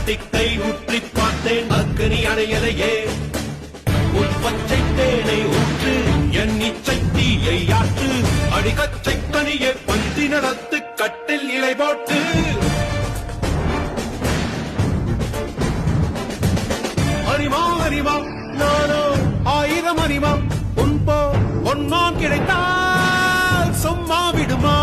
திக்கை உற்றி பார்த்தேன் அக்கனி அடையலையே உன் பச்சை தேனை ஊற்று என் இச்சை தீயை ஆற்று அடிகச்சை கனியை பந்தி நடத்து கட்டில் இலை போட்டு அறிவா அறிவா நானோ 1000 அறிவா உன் போ ஒன்னான் கிடைத்தால் சும்மா விடுமா